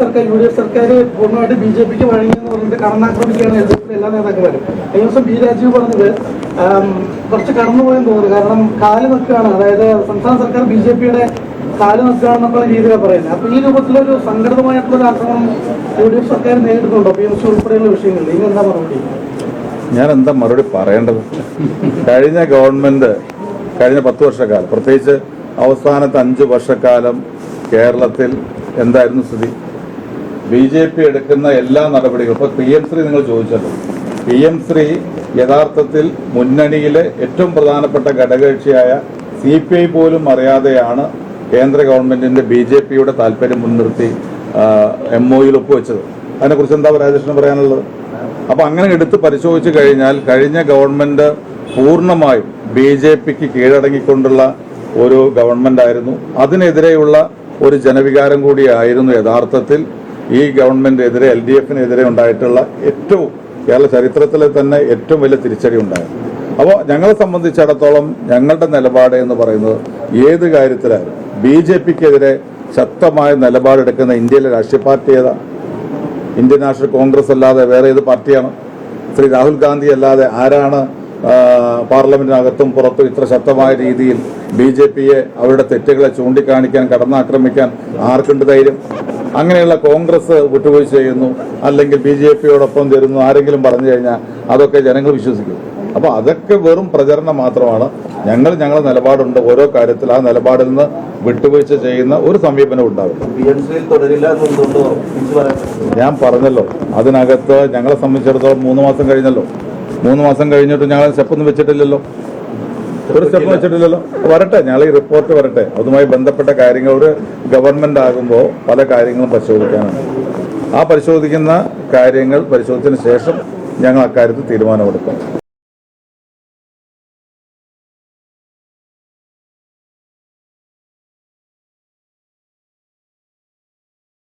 സർക്കാർ യുഡിഎഫ് സർക്കാർ പൂർണ്ണമായിട്ട് ബിജെപിക്ക് വഴങ്ങിയെന്ന് പറഞ്ഞിട്ട് കടന്നാക്രമിക്കുകയാണ് എൽഡിഎഫിലെ എല്ലാ നേതാക്കന്മാരും. കഴിഞ്ഞ ദിവസം ബി രാജീവ് പറഞ്ഞത് കുറച്ച് കടന്നുപോയെന്ന് തോന്നുന്നു. കാരണം കാല് നിൽക്കുകയാണ്, അതായത് സംസ്ഥാന സർക്കാർ ബിജെപിയുടെ കാല് നിൽക്കുകയാണെന്നുള്ള രീതിയിലാണ് പറയുന്നത്. അപ്പൊ ഈ രൂപത്തിലൊരു സംഘടിതമായിട്ടുള്ള ആക്രമണം യുഡിഎഫ് സർക്കാർ നേരിടുന്നുണ്ടോ PMC ഉൾപ്പെടെയുള്ള വിഷയങ്ങളിൽ? ഇനി എന്താ മറുപടി? ഞാൻ എന്താ മറുപടി പറയേണ്ടത്? കഴിഞ്ഞ ഗവൺമെന്റ് കഴിഞ്ഞ 10 വർഷക്കാലം, പ്രത്യേകിച്ച് അവസാനത്തെ 5 വർഷക്കാലം കേരളത്തിൽ എന്തായിരുന്നു സ്ഥിതി? BJP എടുക്കുന്ന എല്ലാ നടപടികളും, ഇപ്പോൾ PM3 നിങ്ങൾ ചോദിച്ചല്ലോ, PM3 യഥാർത്ഥത്തിൽ മുന്നണിയിലെ ഏറ്റവും പ്രധാനപ്പെട്ട ഘടകകക്ഷിയായ CPI പോലും അറിയാതെയാണ് കേന്ദ്ര ഗവൺമെന്റിന്റെ BJPയുടെ താല്പര്യം മുൻനിർത്തി MOUയിൽ ഒപ്പുവെച്ചത്. അതിനെക്കുറിച്ച് എന്താ രാജേഷിന് പറയാനുള്ളത്? അപ്പൊ അങ്ങനെ എടുത്ത് പരിശോധിച്ചു കഴിഞ്ഞാൽ കഴിഞ്ഞ ഗവൺമെന്റ് പൂർണ്ണമായും BJPക്ക് കീഴടങ്ങിക്കൊണ്ടുള്ള ഒരു ഗവൺമെന്റ് ആയിരുന്നു. അതിനെതിരെയുള്ള ഒരു ജനവികാരം കൂടിയായിരുന്നു യഥാർത്ഥത്തിൽ ഈ ഗവൺമെന്റിനെതിരെ LDFനെതിരെ ഉണ്ടായിട്ടുള്ള ഏറ്റവും കേരള ചരിത്രത്തിലെ തന്നെ ഏറ്റവും വലിയ തിരിച്ചടി ഉണ്ടായത്. അപ്പോൾ ഞങ്ങളെ സംബന്ധിച്ചിടത്തോളം ഞങ്ങളുടെ നിലപാട് എന്ന് പറയുന്നത് ഏത് കാര്യത്തിലായാലും BJPക്കെതിരെ ശക്തമായ നിലപാടെടുക്കുന്ന ഇന്ത്യയിലെ രാഷ്ട്രീയ പാർട്ടി ഏതാ? ഇന്ത്യൻ നാഷണൽ കോൺഗ്രസ് അല്ലാതെ വേറെ ഏത് പാർട്ടിയാണ്? ശ്രീ രാഹുൽ ഗാന്ധി അല്ലാതെ ആരാണ് പാർലമെന്റിനകത്തും പുറത്തും ഇത്ര ശക്തമായ രീതിയിൽ BJPയെ അവരുടെ തെറ്റുകളെ ചൂണ്ടിക്കാണിക്കാൻ, കടന്നാക്രമിക്കാൻ ആർക്കുണ്ട് ധൈര്യം? അങ്ങനെയുള്ള കോൺഗ്രസ് വിട്ടുവീഴ്ച ചെയ്യുന്നു, അല്ലെങ്കിൽ BJPയോടൊപ്പം ചേരുന്നു ആരെങ്കിലും പറഞ്ഞു കഴിഞ്ഞാൽ അതൊക്കെ ജനങ്ങൾ വിശ്വസിക്കും. അപ്പോൾ അതൊക്കെ വെറും പ്രചരണം മാത്രമാണ്. ഞങ്ങളുടെ നിലപാടുണ്ട് ഓരോ കാര്യത്തിൽ. ആ നിലപാടിൽ നിന്ന് വിട്ടുവീഴ്ച ചെയ്യുന്ന ഒരു സമീപനം ഉണ്ടാവില്ല. ഞാൻ പറഞ്ഞല്ലോ, അതിനകത്ത് ഞങ്ങളെ സംബന്ധിച്ചിടത്തോളം 3 മാസം കഴിഞ്ഞല്ലോ. 3 മാസം കഴിഞ്ഞിട്ട് ഞങ്ങൾ സ്റ്റെപ്പൊന്നും വെച്ചിട്ടില്ലല്ലോ, ഒരു സ്റ്റെപ്പ് വെച്ചിട്ടില്ലല്ലോ. വരട്ടെ, ഞങ്ങൾ ഈ റിപ്പോർട്ട് വരട്ടെ. അതുമായി ബന്ധപ്പെട്ട കാര്യങ്ങൾ ഒരു ഗവൺമെന്റ് ആകുമ്പോൾ പല കാര്യങ്ങളും പരിശോധിക്കാനുണ്ട്. ആ പരിശോധിക്കുന്ന കാര്യങ്ങൾ പരിശോധിച്ചതിന് ശേഷം ഞങ്ങൾ അക്കാര്യത്തിൽ തീരുമാനമെടുക്കും.